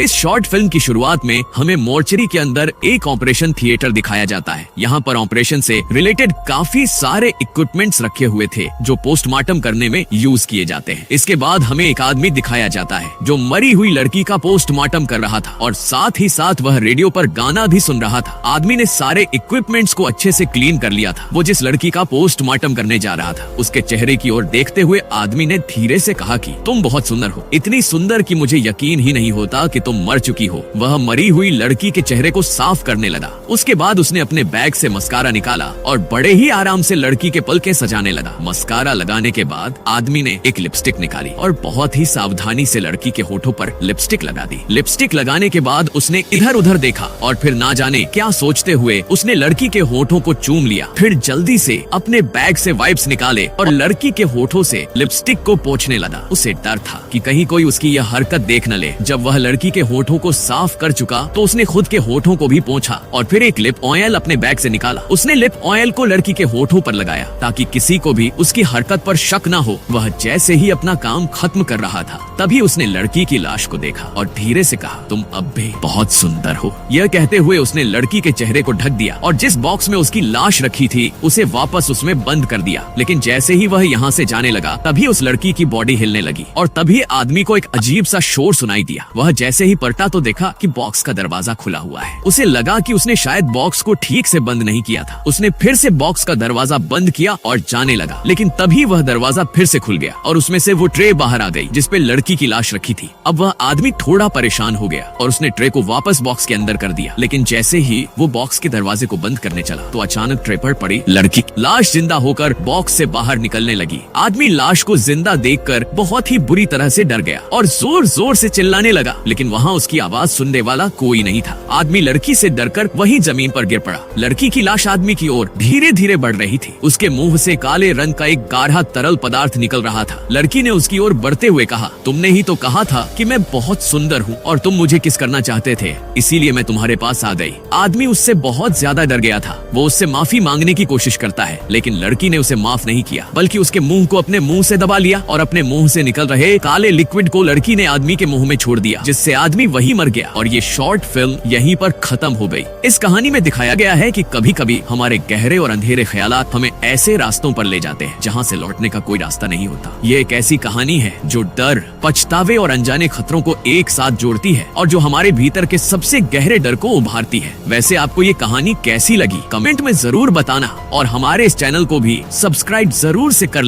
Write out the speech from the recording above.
इस short film की शुरुआत में हमें मोर्चरी के अंदर एक ऑपरेशन थिएटर दिखाया जाता है। यहाँ पर ऑपरेशन से रिलेटेड काफी सारे इक्विपमेंट्स रखे हुए थे जो पोस्टमार्टम करने में यूज किए जाते हैं। इसके बाद हमें एक आदमी दिखाया जाता है जो मरी हुई लड़की का पोस्टमार्टम कर रहा था और साथ ही साथ वह रेडियो पर गाना भी सुन रहा था। आदमी ने सारे इक्विपमेंट्स को अच्छे से क्लीन कर लिया था। वो जिस लड़की का पोस्टमार्टम करने जा रहा था उसके चेहरे की ओर देखते हुए आदमी ने धीरे से कहा कि तुम बहुत सुंदर हो, इतनी सुंदर कि मुझे यकीन ही नहीं होता कि तुम मर चुकी हो। वह मरी हुई लड़की के चेहरे को साफ करने लगा। उसके बाद उसने अपने बैग से मस्कारा निकाला और बड़े ही आराम से लड़की के पलकें सजाने लगा। मस्कारा लगाने के बाद आदमी ने एक लिपस्टिक निकाली और बहुत ही सावधानी से लड़की के होठों पर लिपस्टिक लगा दी। लिपस्टिक लगाने के बाद उसने इधर उधर देखा और फिर ना जाने क्या सोचते हुए उसने लड़की के होठों को चूम लिया। फिर जल्दी से अपने बैग से वाइप्स निकाले और लड़की के होठों से लिपस्टिक को पोंछने लगा। उसे डर था कि कहीं कोई उसकी यह हरकत देख न ले। जब वह लड़की के होठों को साफ कर चुका तो उसने खुद के होठों को भी पोंछा और फिर एक लिप ऑयल अपने बैग से निकाला। उसने लिप ऑयल को लड़की के होठों पर लगाया ताकि किसी को भी उसकी हरकत पर शक न हो। वह जैसे ही अपना काम खत्म कर रहा था तभी उसने लड़की की लाश को देखा और धीरे से कहा, तुम अब भी बहुत सुंदर हो। यह कहते हुए उसने लड़की के चेहरे को ढक दिया और जिस बॉक्स में उसकी लाश रखी थी उसे वापस उसमें बंद कर दिया। लेकिन जैसे ही वह यहाँ से जाने लगा तभी उस लड़की की बॉडी हिलने लगी और तभी आदमी को एक अजीब सा शोर सुनाई दिया। वह जैसे ही पलटा तो देखा कि बॉक्स का दरवाजा खुला हुआ है। उसे लगा कि उसने शायद बॉक्स को ठीक से बंद नहीं किया था। उसने फिर से बॉक्स का दरवाजा बंद किया और जाने लगा, लेकिन तभी वह दरवाजा फिर से खुल गया और उसमें से वो ट्रे बाहर आ गई जिसपे लड़की की लाश रखी थी। अब वह आदमी थोड़ा परेशान हो गया और उसने ट्रे को वापस बॉक्स के अंदर कर दिया। लेकिन जैसे ही वो बॉक्स के दरवाजे को बंद करने चला तो अचानक ट्रे पर पड़ी लड़की की लाश जिंदा होकर बॉक्स से बाहर निकलने लगी। आदमी लाश को जिंदा देखकर बहुत ही बुरी तरह से डर गया और जोर जोर से चिल्लाने लगा, लेकिन वहाँ उसकी आवाज सुनने वाला कोई नहीं था। आदमी लड़की से डरकर वहीं जमीन पर गिर पड़ा। लड़की की लाश आदमी की ओर धीरे धीरे बढ़ रही थी। उसके मुंह से काले रंग का एक गाढ़ा तरल पदार्थ निकल रहा था। लड़की ने उसकी ओर बढ़ते हुए कहा, तुमने ही तो कहा था कि मैं बहुत सुंदर हूँ और तुम मुझे किस करना चाहते थे, इसीलिए मैं तुम्हारे पास आ गई। आदमी उससे बहुत ज्यादा डर गया था। वो उससे माफी मांगने की कोशिश करता है लेकिन लड़की ने उसे माफ नहीं किया बल्कि उसके मुंह को अपने मुंह से दबा लिया और अपने मुंह से निकल रहे काले लिक्विड को लड़की ने आदमी के मुंह में छोड़ दिया, जिससे आदमी वही मर गया और ये शॉर्ट फिल्म यहीं पर खत्म हो गई। इस कहानी में दिखाया गया है कि कभी कभी हमारे गहरे और अंधेरे ख्यालात हमें ऐसे रास्तों पर ले जाते हैं जहाँ से लौटने का कोई रास्ता नहीं होता। ये एक ऐसी कहानी है जो डर, पछतावे और अनजाने खतरों को एक साथ जोड़ती है और जो हमारे भीतर के सबसे गहरे डर को उभारती है। वैसे आपको ये कहानी कैसी लगी कमेंट में जरूर बताना और हमारे इस चैनल को भी सब्सक्राइब जरूर से कर